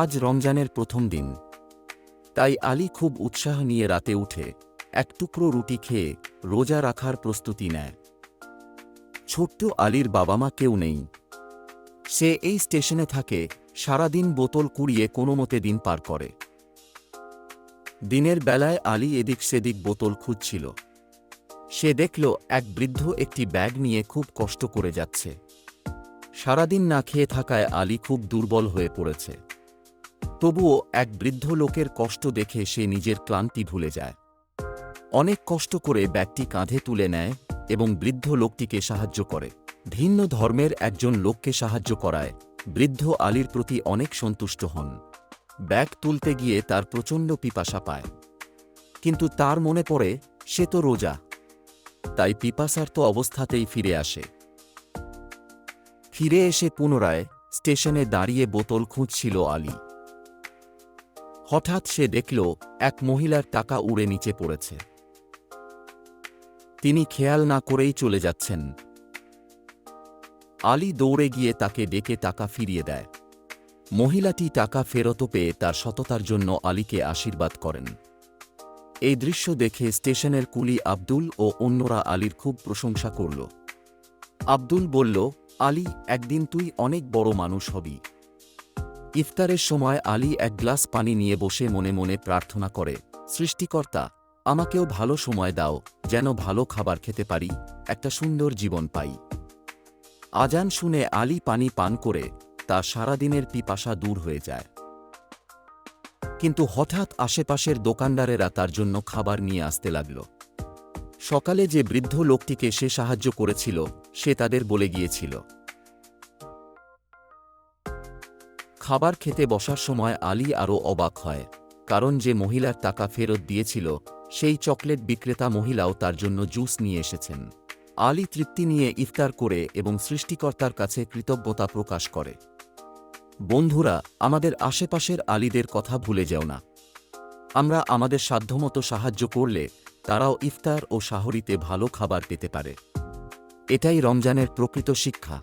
আজ রমজানের প্রথম দিন, তাই আলী খুব উৎসাহ নিয়ে রাতে উঠে এক টুকরো রুটি খেয়ে রোজা রাখার প্রস্তুতি নেয়। ছোট্ট আলীর বাবা মা কেউ নেই। সে এই স্টেশনে থাকে, সারাদিন বোতল কুড়িয়ে কোনোমতে দিন পার করে। দিনের বেলায় আলী এদিক সেদিক বোতল খুঁজছিল। সে দেখল এক বৃদ্ধ একটি ব্যাগ নিয়ে খুব কষ্ট করে যাচ্ছে। সারাদিন না খেয়ে থাকায় আলী খুব দুর্বল হয়ে পড়েছে। তবুও এক বৃদ্ধ লোকের কষ্ট দেখে সে নিজের ক্লান্তি ভুলে যায়। অনেক কষ্ট করে ব্যাগটি কাঁধে তুলে নেয় এবং বৃদ্ধ লোকটিকে সাহায্য করে। ভিন্ন ধর্মের একজন লোককে সাহায্য করায় বৃদ্ধ আলীর প্রতি অনেক সন্তুষ্ট হন। ব্যাগ তুলতে গিয়ে তার প্রচণ্ড পিপাসা পায়, কিন্তু তার মনে পড়ে সে তো রোজা, তাই পিপাসার্ত অবস্থাতেই ফিরে আসে। ফিরে এসে পুনরায় স্টেশনে দাঁড়িয়ে বোতল খুঁজছিল আলী। হঠাৎ সে দেখল এক মহিলার টাকা উড়ে নিচে পড়েছে। তিনি খেয়াল না করেই চলে যাচ্ছেন। আলী দৌড়ে গিয়ে তাকে ডেকে টাকা ফিরিয়ে দেয়। মহিলাটি টাকা ফেরত পেয়ে তার সততার জন্য আলীকে আশীর্বাদ করেন। এই দৃশ্য দেখে স্টেশনের কুলি আব্দুল ও অন্যরা আলীর খুব প্রশংসা করল। আব্দুল বলল, আলী, একদিন তুই অনেক বড় মানুষ হবি। ইফতারের সময় আলী এক গ্লাস পানি নিয়ে বসে মনে মনে প্রার্থনা করে, সৃষ্টিকর্তা, আমাকেও ভালো সময় দাও, যেন ভালো খাবার খেতে পারি, একটা সুন্দর জীবন পাই। আজান শুনে আলী পানি পান করে তার সারাদিনের পিপাসা দূর হয়ে যায়। কিন্তু হঠাৎ আশেপাশের দোকানদারেরা তার জন্য খাবার নিয়ে আসতে লাগল। সকালে যে বৃদ্ধ লোকটিকে সে সাহায্য করেছিল সে তাদের বলে গিয়েছিল। খাবার খেতে বসার সময় আলী আরও অবাক হয়, কারণ যে মহিলার টাকা ফেরত দিয়েছিল সেই চকলেট বিক্রেতা মহিলাও তার জন্য জুস নিয়ে এসেছেন। আলী তৃপ্তি নিয়ে ইফতার করে এবং সৃষ্টিকর্তার কাছে কৃতজ্ঞতা প্রকাশ করে। বন্ধুরা, আমাদের আশেপাশের আলীদের কথা ভুলে যেও না। আমরা আমাদের সাধ্যমতো সাহায্য করলে তারাও ইফতার ও সাহরিতে ভালো খাবার পেতে পারে। এটাই রমজানের প্রকৃত শিক্ষা।